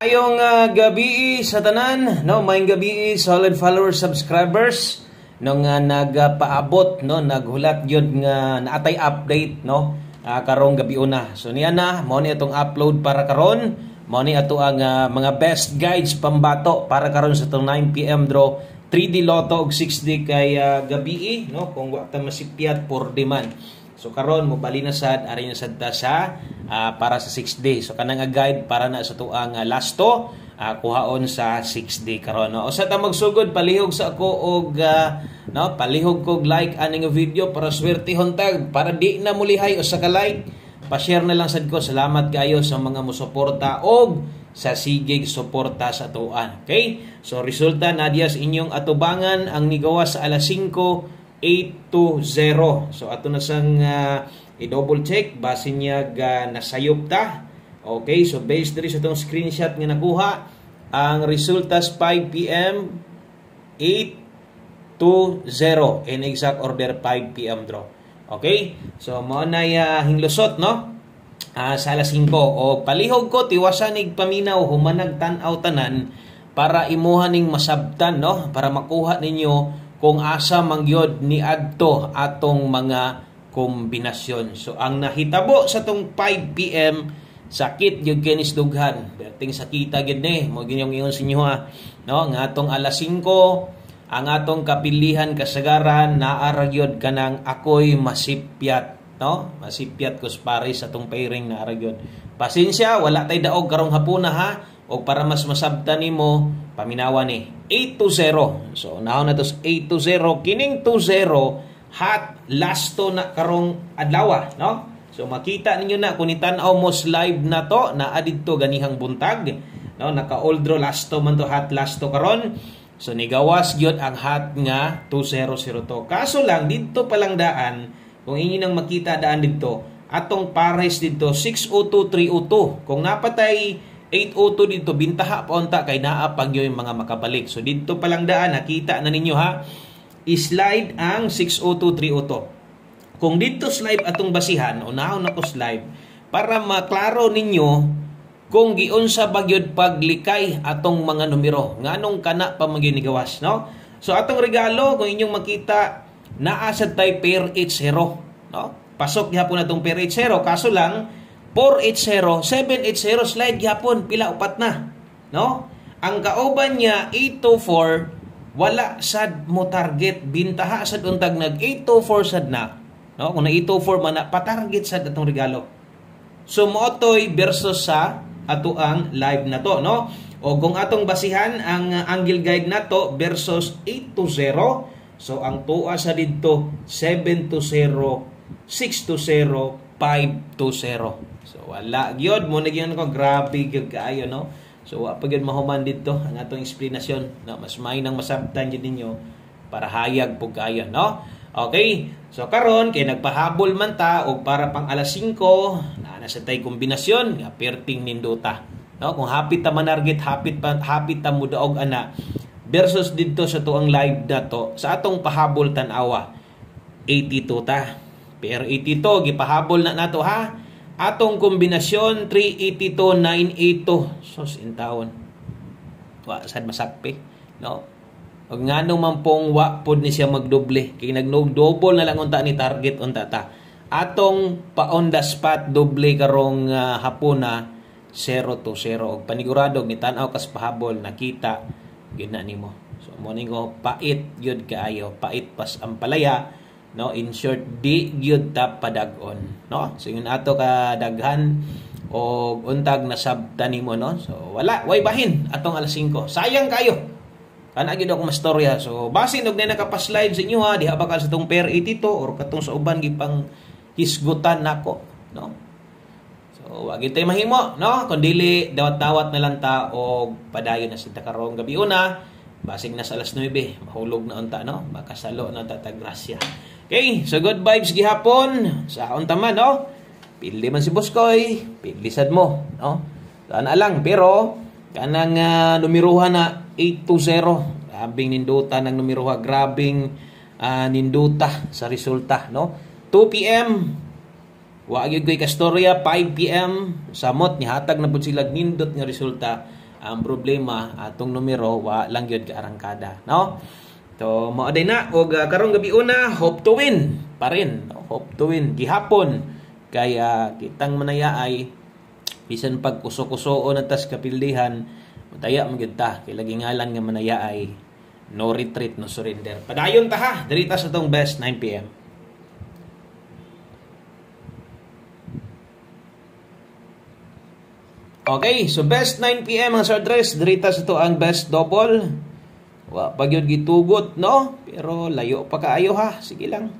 Ayong gabi sa tanan, no, maayong gabi solid followers, subscribers no nga nagpaabot, no, naghulat gyud nga naatay update, no, karong gabi una. So niya na mo ni atong upload para karon, mo ni ato ang mga best guides pambato para karon sa tong 9 PM draw 3D Lotto ug 6D kay gabi, no, kung wa ta masipyat for demand. So karon mo bali na sad ari na sad ta sa para sa 6D. So kanang guide para na sa tuang lasto kuhaon sa 6D karon. No? O sa ta magsugod palihog sa ako og no, palihog kog like aning video para swertihon tag para di na mulihay o sa ka-like. Pa-share na lang sad ko. Salamat kayo sa mga mosuporta og sa sigig suporta sa tuan. Okay? So resulta nadya sa inyong atubangan ang nigawas sa alas 5:820. So ato na sang i-double check base niya nasayop ta. Okay, so based diri sa tong screenshot nga nakuha, ang resulta 5 PM 820 in exact order 5 PM draw. Okay? So mo na hinglusot, no? Sa alas 5 o palihog ko tiwasan ig paminaw humanag tan-aw tanan para imuha ning masabtan, no? Para makuha ninyo kung asa mangyod ni adto atong mga kombinasyon. So ang nahitabo sa tong 5 PM sakit gyud kinis dughan. Berting sakita gyud ni mo ginyong ingon sa inyo no, nga atong alas 5 ang atong kapilihan kasagaran naara gyud kanang ako'y masipyat, no? Masipyat kus pare sa tong pairing naara gyud. Pasensya wala tay daog karong hapuna ha. O para mas masabtan nimo paminawa ni 820. So now na to 820 kining 20 hot lasto na karong adlaw, no? So makita ninyo na kung itan-aw mo live na to na adidto ganihang buntag, no? Naka old draw lasto man to, hot lasto karon. So nigawas gyud ang hot nga 2002. Kaso lang didto palang daan kung inyo nang makita daan didto atong pares didto 602 302. Kung napatay 802 dito bintaha pa unta kay naa pag yung mga makabalik. So dito pa lang daan nakita na ninyo ha. I-slide ang 602 302. Kung dito slide atong basihan, unahon ako slide para maklaro ninyo kung giunsa bagyod paglikay atong mga numero. Nganong kana pa maginigawas, no? So atong regalo kung inyong makita naa sad tay pair 80, no? Pasok gyapon atong pair 80 kaso lang 480, 780 slide gyapon pila upat na, no? Ang kauban niya 824 wala sad mo target, bintaha sad untag nag 824 sad na, no? Kung na 824 man na patarget sad atong regalo. So mootoy versus sa ato ang live na to, no? O kung atong basihan ang angle guide na to versus 820, so ang tuwa sa didto 720, 620, 520. So wala gyud mo na gyud ko, grabe gyud kaayo, no? So wa pa gyud mahuman dito ang atong explanation, no? Mas may nang masabtan gyud ninyo para hayag pug kaayo, no? Okay? So karon kay nagpahabol man ta og para pang alas 5 na sa tay kombinasyon nga perting ninduta, no? Kung hapit ta manarget, hapit ta mudaog ana versus dito sa tuang live na to sa atong pahabol tan-awa 82 ta. Pero 82 gipahabol na nato ha. Atong kombinasyon 382 982. Sos in taon. Wa sad masakpi, no? Og ngano man pong wa pod ni siya magdoble. Kay nagnog-double na lang unta ni target unta ta. Atong pa on the spot doble karong hapuna 0-0 og paniguradog ni tan-aw kas pahabol nakita gyud na nimo. So mo ningo pait gyud kaayo, pait pas ang palaya. No, in short di gyud ta padag-on, no? So yun ato ka daghan o untag nasabtan nimo, no? So wala way bahin atong alas 5. Sayang kayo. Kana gyud ako mastorya. So basin og na nakapaslide sa inyo ha, diha ba ka sa tong pair 82 or katong sa uban gipang hisgutan nako, no? So wa gyud tay mahimo, no? Kun dili dawat-dawat na lang ta og padayon na sa karong gabi una. Basig na sa alas 9, mahulog na unta, no? Makasalo na tatagrasya. Okay, so good vibes gihapon sa unta man, no? Pili man si Boskoy, piglisad mo, no? Sana lang, pero kanang numeroha na 820, grabing ninduta ng numeroha, grabing ninduta sa resulta, no? 2 PM, wa gyud koy kastorya, 5 PM, samot nihatag na pud sila nindot nga resulta. Ang problema atong numero wa lang gyud ka arangkada, no? So mao day na og karong gabi una hope to win pa rin, no? Hope to win gihapon kaya kitang manaya ay bisan pag kuso-kusoon na tas kapildihan mataya man gyud ta kay lagi ngalan nga manaya ay no retreat, no surrender. Padayon ta ha diri ta sa tong best 9 PM. Okay, so best 9 PM ang address. Dirita sa to ang best double. Wa pa gyud gitugot, no? Pero layo pa kaayo ha. Sige lang.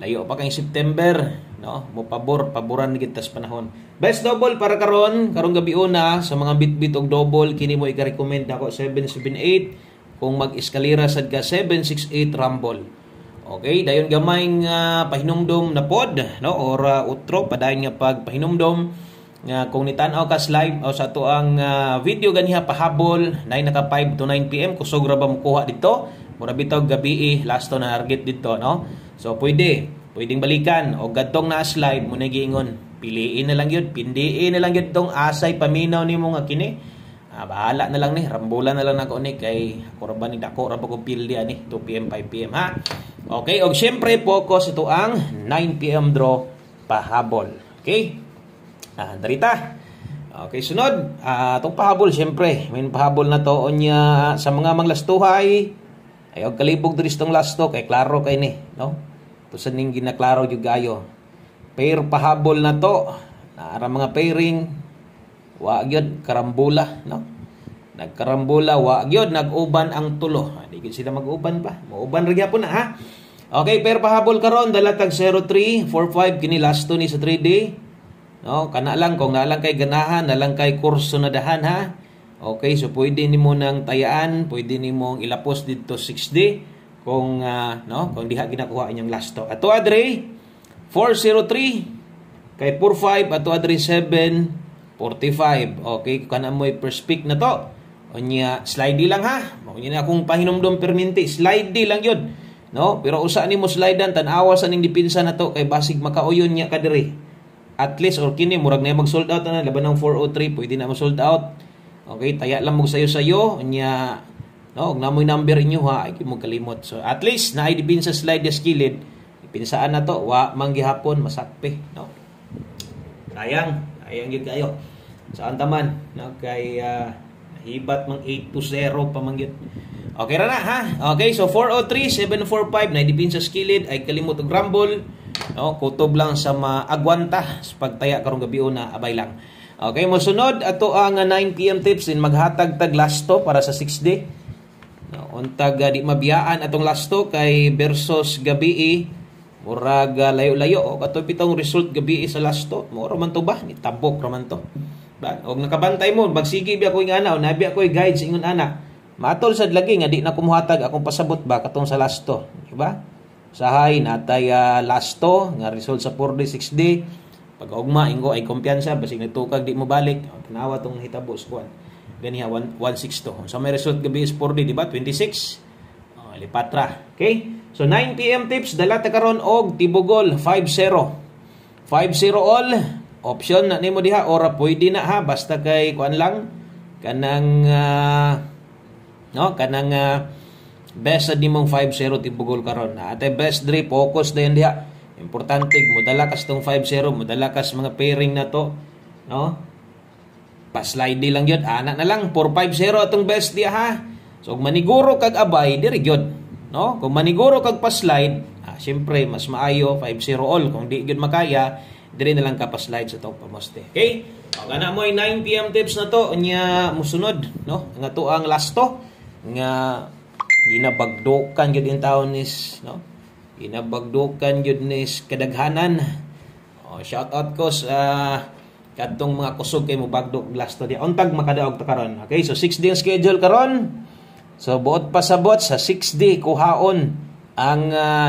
Layo pa kay September, no? Mo paboran gid tas panahon. Best double para karong gabi una sa mga bit-bit og double kini mo i-recommend nako 778 kung mag-eskalera sad ka 768 rumble. Okay, dayon gamayng pahinumdom na pod, no? Or utro padayon nga pag pahinumdom nga kung nitan-aw kas live o sa to ang video ganiha pahabol 9 naka 5 to 9 PM kusog ra ba mo kuha dito mura bitaw gabi last to na target dito, no? So pwedeng balikan o gadtong na live mo na giingon piliin na lang yun, pindiin na lang yun tong asay paminaw nimo nga kini. Bahala na lang ni, rambulan na lang nako ni kay ako ra ba ni dako ra ba ko pildi ani 2 PM 5 PM ha. Okay, og syempre focus ito ang 9 PM draw pahabol. Okay? Darita. Okay, sunod. Itong pahabol, siyempre. May pahabol na to niya sa mga manglastuhay. Ay, og kalibog diri itong lasto. Kay klaro kay ni. No? Tusan ning ginaklaro yung gayo. Pair pahabol na to. Naara mga pairing. Wa gyud karambula. No? Nagkarambula. Wa gyud nag-uban ang tulo. Di gyud sila mag-uban pa. Mauban rin po na ha. Okay, pair pahabol karon dalatag 0345 kini lasto ni sa 3D. No, kana lang kung nalang kay ganahan, nalang kay kurso na dahan ha. Okay, so pwede nimo nang tayaan, pwede nimo ilapos dito 6D kung kung diha ginakuha inyong lasto. Ato adre 403 kay 45 ato adre 745. Okay, kana mo perspect na to. Unya slide lang ha. Mao na akong pahinumdom perminti, slide lang yun. No, pero usa nimo slidean tan-awa sa ning dipinsa na to kay basig makauyon nya ka diri. At least or kini murag na mag-sold out na laban ng 403 pwede na mag-sold out. Okay, taya lang mo sayo nya no, og namoy number inyo ha, ay mo kalimot. So at least na ay dipin sa slide des kilid. Pinsaan na to, wa manggihapon masakpe, no. Sayang gyud kayo. Sa antaman, no, kay hibat mang 8-0 pa mangyud. Okay ra na ha. Okay, so 403 745 na dipin sa skilid ay kalimot og rumble. No, kutob lang sa maagwanta sa pagtaya karong gabi una, abay lang. Okay, mosunod ato ang 9 PM tips in maghatag tag lasto para sa 6D. No, untag di mabiyaan atong lasto kay versus gabi murag layo-layo o ato pitong result gabi sa lasto. Mo ra man to ba? Ni tabok ra man to. Ba, og nakabantay mo, magsige biya ko ing ana, nabi ako guide sa ingon ana. Matol sad lagi nga di na kumuhatag akong pasabot ba katong sa lasto, di ba? Sahay natay lasto nga result sa 4D 6D pag ugma ingo ay kumpiyansa basig nagtukag di mo balik tanawa tong hitabo squad ganiha 162 so may result gabi is 4D di ba 26 lipat ra. Okay, so 9 PM tips dala ta karon og tibugol 50 all option na nimo diha ora pwede na ha basta kay kuan lang kanang best sa dimong 5-0 tibugol karon. Ate best dre focus dayon diha. Importante modala kas tong 5-0, modala kas mga pairing na to, no? Pa-slide lang gyud, ana na lang 4-5-0 atong best diha ha. So kung maniguro kag abay diri gyud, no? Kung maniguro kag pa-slide, syempre mas maayo 5-0 all. Kung di gyud makaya, diri na lang ka pa-slide sa tong pamoste. Okay? Og ana mo 9 PM tips na to unya mosunod, no? Nga to ang lasto nga ginabagdokan gyud in taon is, no? Ginabagdokan gyud nis kadaghanan. Shout out ko sa kadtong mga kusog kay mo bagdok lasto di untag makadaog ta karon. Okay, so 6D ang schedule karon. So buot pasabot sa 6D kuhaon ang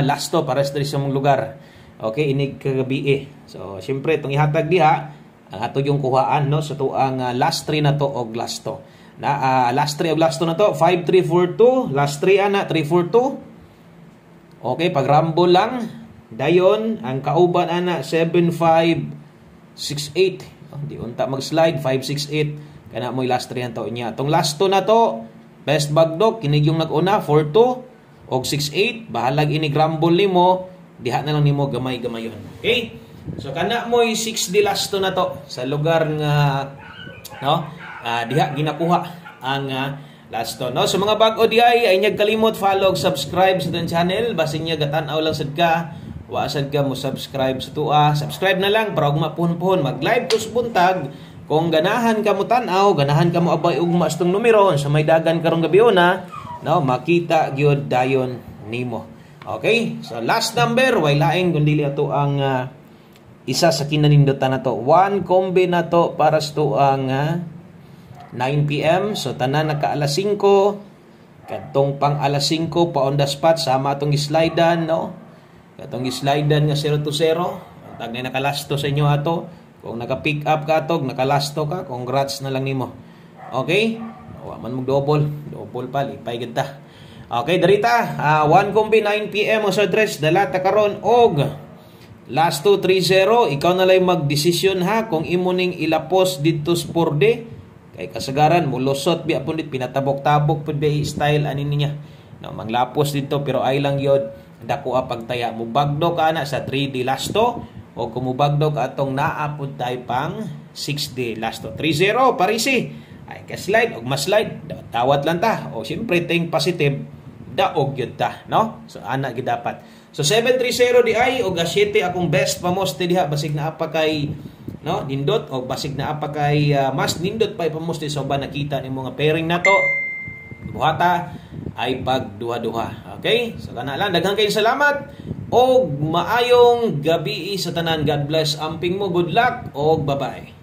lasto para sa mong lugar. Okay, inig kagabi So syempre itong ihatag diha ang ato yung kuhaan, no? So to ang last 3 na to og lasto. Na last 3 og lasto na to 5342, last 3 ana 342. Okay, pag rumble lang dayon ang kauban ana 7568. Di unta mag-slide 568 kana mo last 3 to niya. Tong last 2 na to, best bagdok kinig yung nag-una 4-2 og 6-8, bahalag ini grumble nimo, diha na lang nimo gamay-gamayon. Okay? So kana mo 6 di last 2 na to sa lugar nga no, diha ginakuha ang last 2 no. So mga bag-o diay ay nyag kalimot follow, subscribe sa channel, basin niya gatan-aw lang sad ka. Wa sad ka mo subscribe sa tua. Subscribe na lang para ug mapuhon-puhon mag-live kus buntag. Kung ganahan ka mo tan-aw, ganahan ka mo abay ug maastong numero sa may dagan karong gabi na, no, makita gyud dayon nimo. Okay? So last number way lain kundi ato ang isa sa kinanindutan nato. 1 kombi na to para sa to ang 9 PM. So tanan naka alas 5. Kadtong pang alas 5 pa on the spot sama atong slidean, no? Katong slidean nga 0-0. Tag na nakalasto sa inyo ato. Kung naka-pick up ka atog, nakalasto ka, congrats na lang nimo. Okay? Wa man mo double pa lipay gid ta. Okay, darita. 1 kombi 9 PM o sa address dala ta karon og last 2-3-0. Ikaw na lang mag-desisyon ha kung imo ning ilapos dito sa porde. Kay kasagaran mo lusot bi apon dit pinatabok-tabok pud bi style ani niya. No, manglapos dito pero ay lang yod dako pagtaya mo bagdo ka na sa 3D lasto o kumubagdo ka atong naapod tay pang 6D lasto. 3-0 parisi. Ay ka slide og mas-slide tawat lang ta. O syempre ting positive daog yun ta, no? So ana gid dapat. So 7-3-0 di ay og 7 akong best pamoste diha basig na apa kay no nindot o basig na apa kay mas nindot pa pamoste so ba nakita nimo nga pairing nato. Buhata ay pagduha-duha. Okay? So kana lang daghang kayong salamat og maayong gabi sa tanan. God bless amping mo. Good luck og bye-bye.